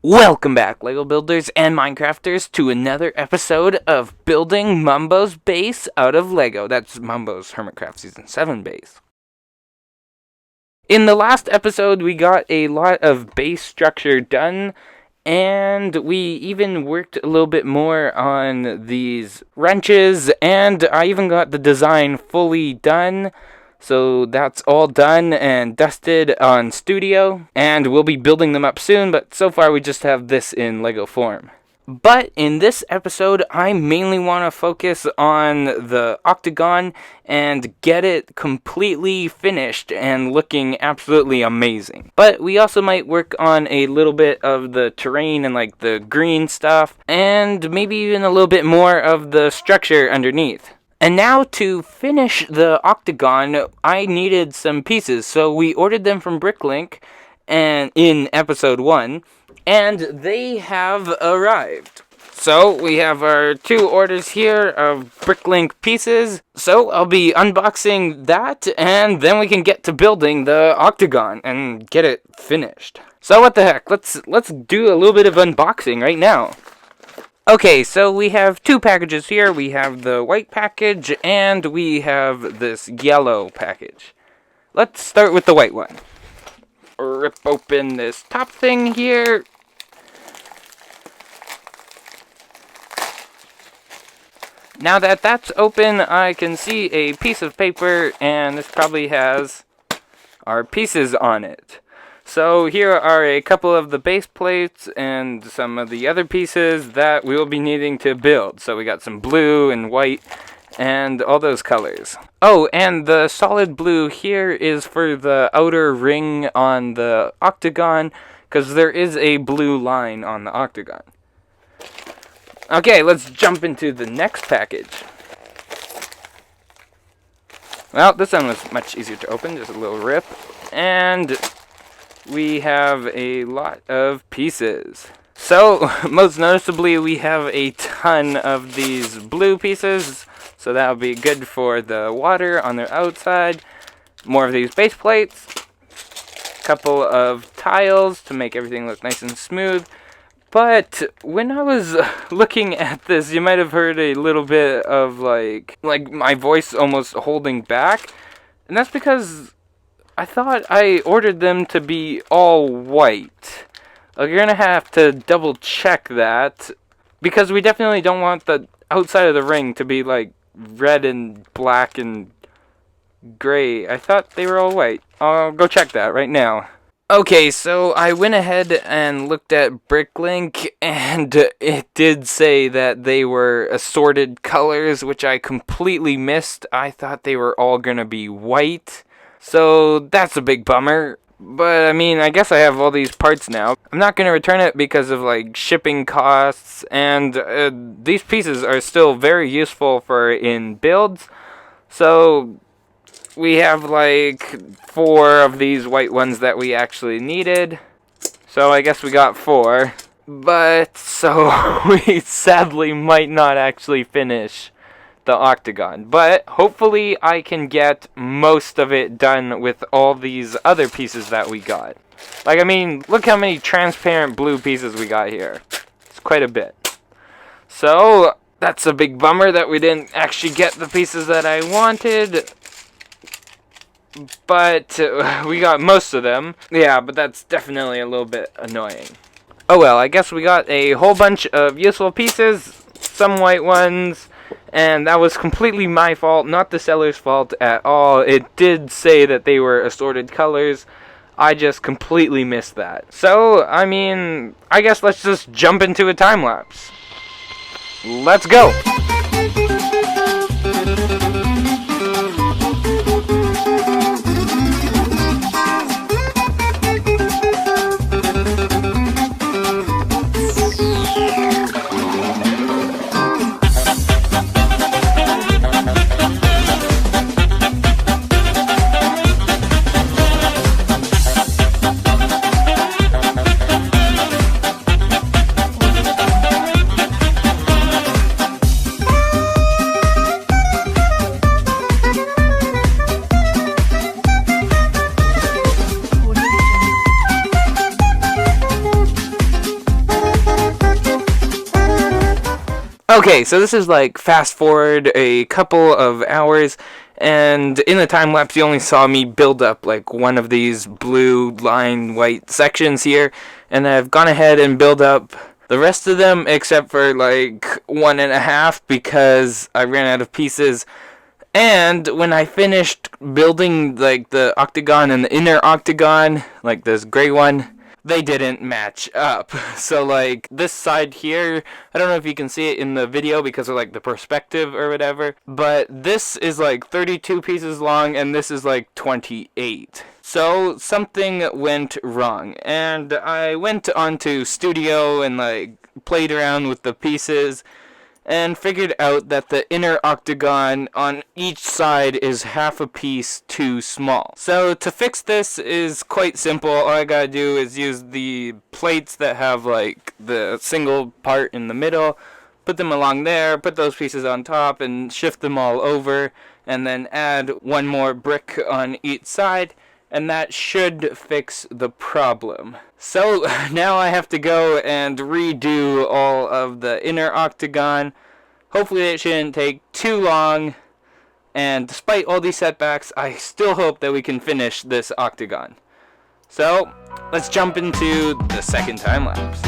Welcome back, LEGO builders and Minecrafters, to another episode of building Mumbo's base out of LEGO. That's Mumbo's Hermitcraft Season 7 base. In the last episode, we got a lot of base structure done, and we even worked a little bit more on these wrenches, and I even got the design fully done. So that's all done and dusted on Studio, and we'll be building them up soon, but so far we just have this in LEGO form. But in this episode, I mainly want to focus on the Octagon and get it completely finished and looking absolutely amazing. But we also might work on a little bit of the terrain and like the green stuff, and maybe even a little bit more of the structure underneath. And now to finish the Octagon, I needed some pieces, so we ordered them from BrickLink and in episode 1, and they have arrived. So we have our 2 orders here of BrickLink pieces, so I'll be unboxing that, and then we can get to building the Octagon and get it finished. So what the heck, let's do a little bit of unboxing right now. Okay, so we have 2 packages here. We have the white package, and we have this yellow package. Let's start with the white one. Rip open this top thing here. Now that that's open, I can see a piece of paper, and this probably has our pieces on it. So here are a couple of the base plates and some of the other pieces that we will be needing to build. So we got some blue and white and all those colors. Oh, and the solid blue here is for the outer ring on the Octagon, because there is a blue line on the Octagon. Okay, let's jump into the next package. Well, this one was much easier to open, just a little rip. And we have a lot of pieces. So, most noticeably, we have a ton of these blue pieces, so that'll be good for the water on the outside. More of these base plates. A couple of tiles to make everything look nice and smooth. But when I was looking at this, you might have heard a little bit of like my voice almost holding back. And that's because I thought I ordered them to be all white. You're gonna have to double check that, because we definitely don't want the outside of the ring to be like red and black and gray. I thought they were all white. I'll go check that right now. Okay, so I went ahead and looked at BrickLink, and it did say that they were assorted colors, which I completely missed. I thought they were all gonna be white. So that's a big bummer, but I mean, I guess I have all these parts now. I'm not going to return it because of like shipping costs, and these pieces are still very useful for in builds. So we have like 4 of these white ones that we actually needed. So I guess we got 4, but so we sadly might not actually finish the Octagon, but hopefully I can get most of it done with all these other pieces that we got. Like, I mean, look how many transparent blue pieces we got here. It's quite a bit. So that's a big bummer that we didn't actually get the pieces that I wanted, but we got most of them. Yeah, but that's definitely a little bit annoying. Oh well, I guess we got a whole bunch of useful pieces, some white ones, and that was completely my fault, not the seller's fault at all. It did say that they were assorted colors. I just completely missed that. So, I mean, I guess let's just jump into a time lapse. Let's go! Okay, so this is like fast forward a couple of hours, and in the time lapse you only saw me build up like one of these blue line white sections here, and I've gone ahead and build up the rest of them except for like 1.5 because I ran out of pieces. And when I finished building like the octagon and the inner octagon, like this gray one, they didn't match up. So like this side here, I don't know if you can see it in the video because of like the perspective or whatever, but this is like 32 pieces long and this is like 28. So something went wrong, and I went onto Studio and like played around with the pieces and figured out that the inner octagon on each side is half a piece too small. So to fix this is quite simple. All I gotta do is use the plates that have like the single part in the middle, put them along there, put those pieces on top and shift them all over, and then add one more brick on each side, and that should fix the problem. So now I have to go and redo all of the inner octagon. Hopefully it shouldn't take too long, and despite all these setbacks, I still hope that we can finish this octagon. So let's jump into the second time lapse.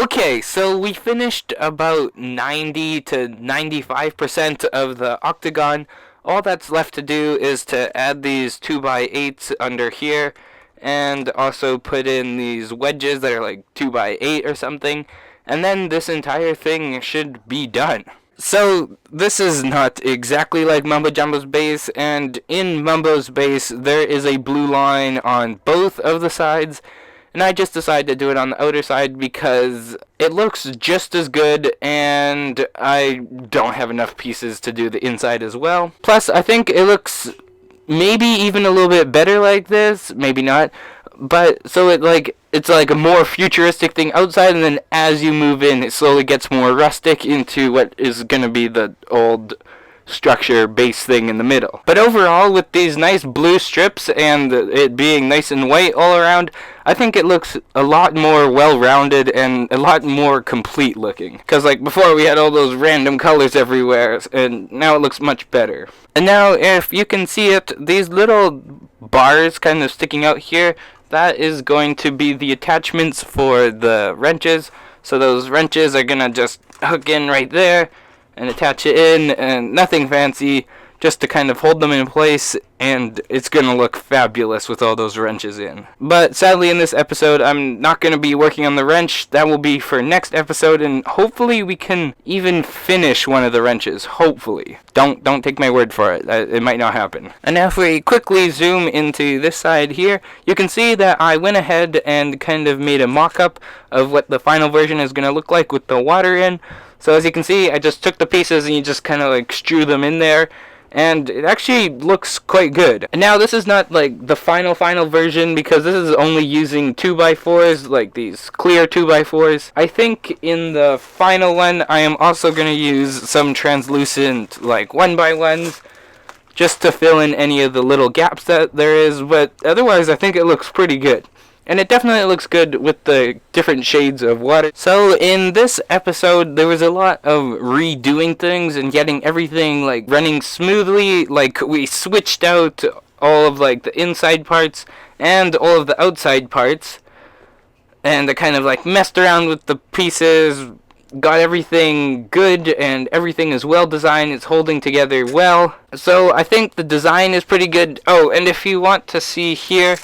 Okay, so we finished about 90 to 95% of the octagon. All that's left to do is to add these 2x8s under here, and also put in these wedges that are like 2x8 or something, and then this entire thing should be done. So this is not exactly like Mumbo Jumbo's base, and in Mumbo's base there is a blue line on both of the sides, and I just decided to do it on the outer side because it looks just as good and I don't have enough pieces to do the inside as well. Plus, I think it looks maybe even a little bit better like this, maybe not. But so it's like a more futuristic thing outside, and then as you move in, it slowly gets more rustic into what is going to be the old structure base thing in the middle. But overall, with these nice blue strips and it being nice and white all around, I think it looks a lot more well-rounded and a lot more complete looking. Because like before we had all those random colors everywhere, and now it looks much better. And now if you can see it, these little bars kind of sticking out here, that is going to be the attachments for the wrenches. So those wrenches are gonna just hook in right there and attach it in, and nothing fancy, just to kind of hold them in place, and it's gonna look fabulous with all those wrenches in. But sadly in this episode I'm not gonna be working on the wrench. That will be for next episode, and hopefully we can even finish one of the wrenches. Hopefully. Don't take my word for it. It might not happen. And now if we quickly zoom into this side here, you can see that I went ahead and kind of made a mock-up of what the final version is gonna look like with the water in. So as you can see, I just took the pieces and you just kind of like strew them in there, and it actually looks quite good. And now this is not like the final version, because this is only using 2x4s, like these clear 2x4s. I think in the final one I am also going to use some translucent like 1x1s just to fill in any of the little gaps that there is, but otherwise I think it looks pretty good. And it definitely looks good with the different shades of water. So in this episode, there was a lot of redoing things and getting everything like running smoothly. Like we switched out all of like the inside parts and all of the outside parts. And I kind of like messed around with the pieces, got everything good and everything is well designed. It's holding together well. So I think the design is pretty good. Oh, and if you want to see here,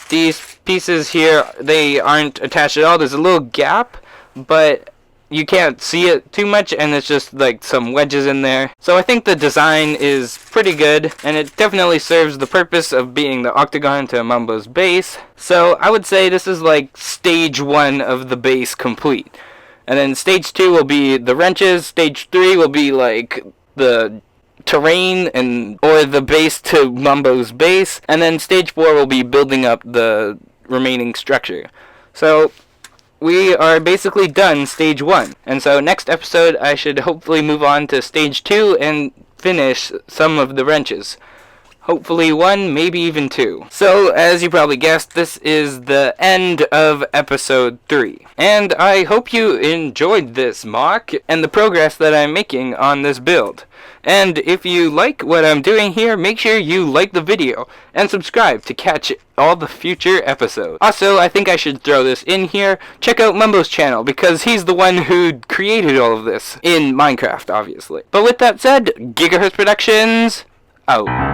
these pieces here, they aren't attached at all. There's a little gap, but you can't see it too much, and it's just like some wedges in there. So I think the design is pretty good, and it definitely serves the purpose of being the octagon to Mumbo's base. So I would say this is like stage 1 of the base complete. And then stage 2 will be the wrenches, stage 3 will be like the terrain or the base to Mumbo's base, and then stage 4 will be building up the remaining structure. So we are basically done stage 1, and so next episode I should hopefully move on to stage 2 and finish some of the wrenches. Hopefully 1, maybe even 2. So, as you probably guessed, this is the end of episode 3. And I hope you enjoyed this mock and the progress that I'm making on this build. And if you like what I'm doing here, make sure you like the video and subscribe to catch all the future episodes. Also, I think I should throw this in here. Check out Mumbo's channel because he's the one who created all of this in Minecraft, obviously. But with that said, Gigahertz Productions out.